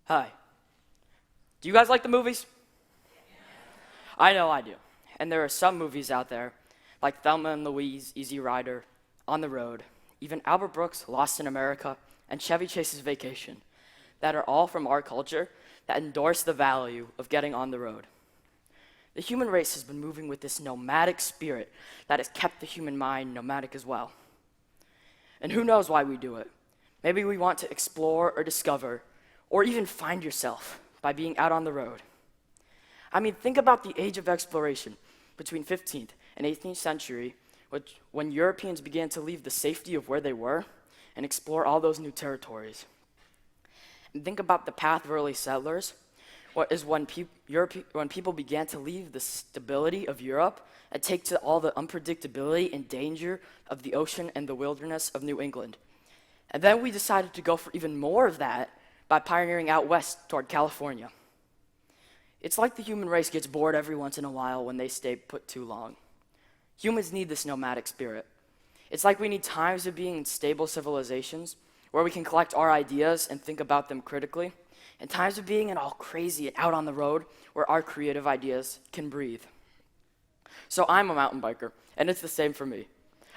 Hi. Do you guys like the movies? I know I do. And there are some movies out there, like Thelma and Louise, Easy Rider, On the Road, even Albert Brooks' Lost in America, and Chevy Chase's Vacation, that are all from our culture that endorse the value of getting on the road. The human race has been moving with this nomadic spirit that has kept the human mind nomadic as well. And who knows why we do it? Maybe we want to explore or discover, or even find yourself by being out on the road. I mean, think about the age of exploration between 15th and 18th century, when Europeans began to leave the safety of where they were and explore all those new territories. And think about the path of early settlers, when people began to leave the stability of Europe and take to all the unpredictability and danger of the ocean and the wilderness of New England. And then we decided to go for even more of that by pioneering out west toward California. It's like the human race gets bored every once in a while when they stay put too long. Humans need this nomadic spirit. It's like we need times of being in stable civilizations where we can collect our ideas and think about them critically, and times of being in all crazy and out on the road where our creative ideas can breathe. So I'm a mountain biker, and it's the same for me.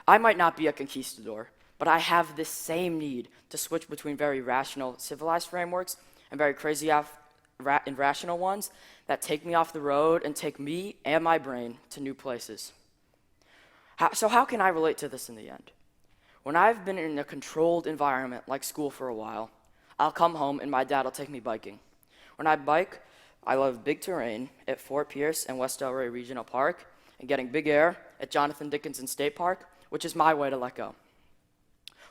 I might not be a conquistador, but I have this same need to switch between very rational, civilized frameworks and very crazy, irrational ones that take me off the road and take me and my brain to new places. So how can I relate to this in the end? When I've been in a controlled environment like school for a while, I'll come home and my dad will take me biking. When I bike, I love big terrain at Fort Pierce and West Delray Regional Park and getting big air at Jonathan Dickinson State Park, which is my way to let go.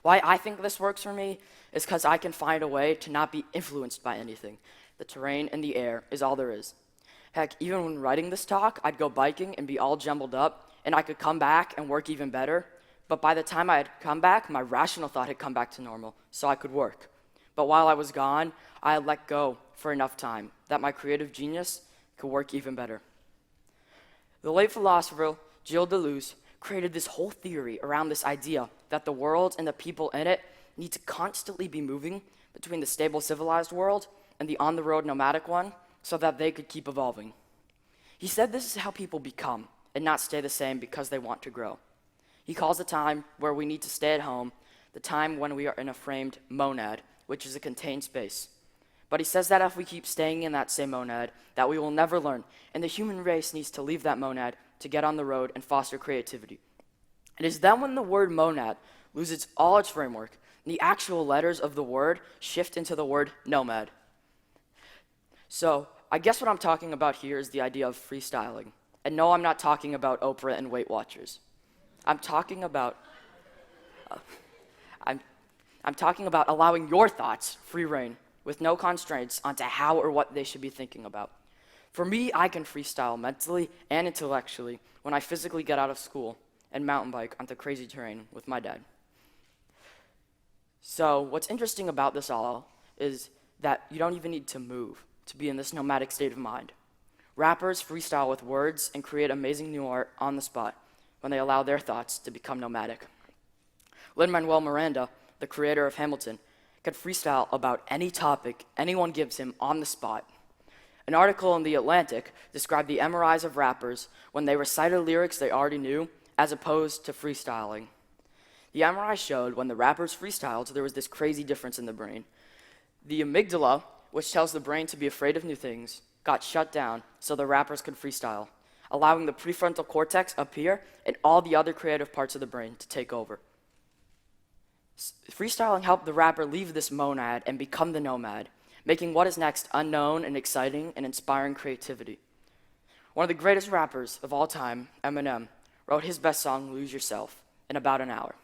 Why I think this works for me is because I can find a way to not be influenced by anything. The terrain and the air is all there is. Heck, even when writing this talk, I'd go biking and be all jumbled up, and I could come back and work even better. But by the time I had come back, my rational thought had come back to normal, so I could work. But while I was gone, I had let go for enough time that my creative genius could work even better. The late philosopher Gilles Deleuze created this whole theory around this idea that the world and the people in it need to constantly be moving between the stable civilized world and the on-the-road nomadic one so that they could keep evolving. He said this is how people become and not stay the same because they want to grow. He calls the time where we need to stay at home the time when we are in a framed monad, which is a contained space. But he says that if we keep staying in that same monad, that we will never learn, and the human race needs to leave that monad to get on the road and foster creativity. It is then when the word monad loses all its framework, and the actual letters of the word shift into the word nomad. So, I guess what I'm talking about here is the idea of freestyling. And no, I'm not talking about Oprah and Weight Watchers. I'm talking about allowing your thoughts free reign with no constraints onto how or what they should be thinking about. For me, I can freestyle mentally and intellectually when I physically get out of school and mountain bike onto crazy terrain with my dad. So what's interesting about this all is that you don't even need to move to be in this nomadic state of mind. Rappers freestyle with words and create amazing new art on the spot when they allow their thoughts to become nomadic. Lin-Manuel Miranda, the creator of Hamilton, could freestyle about any topic anyone gives him on the spot. An article in The Atlantic described the MRIs of rappers when they recited lyrics they already knew as opposed to freestyling. The MRI showed when the rappers freestyled, there was this crazy difference in the brain. The amygdala, which tells the brain to be afraid of new things, got shut down so the rappers could freestyle, allowing the prefrontal cortex up here and all the other creative parts of the brain to take over. Freestyling helped the rapper leave this monad and become the nomad, making what is next unknown and exciting and inspiring creativity. One of the greatest rappers of all time, Eminem, wrote his best song, Lose Yourself, in about an hour.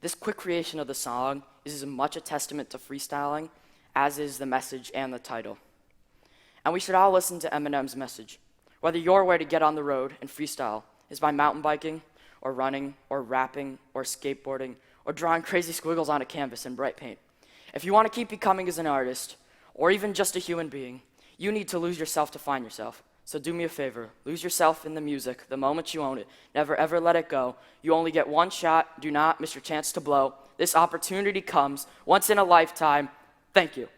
This quick creation of the song is as much a testament to freestyling as is the message and the title. And we should all listen to Eminem's message. Whether your way to get on the road and freestyle is by mountain biking, or running, or rapping, or skateboarding, or drawing crazy squiggles on a canvas in bright paint. If you want to keep becoming as an artist, or even just a human being, you need to lose yourself to find yourself. So do me a favor, lose yourself in the music the moment you own it. Never ever let it go. You only get one shot, do not miss your chance to blow. This opportunity comes once in a lifetime. Thank you.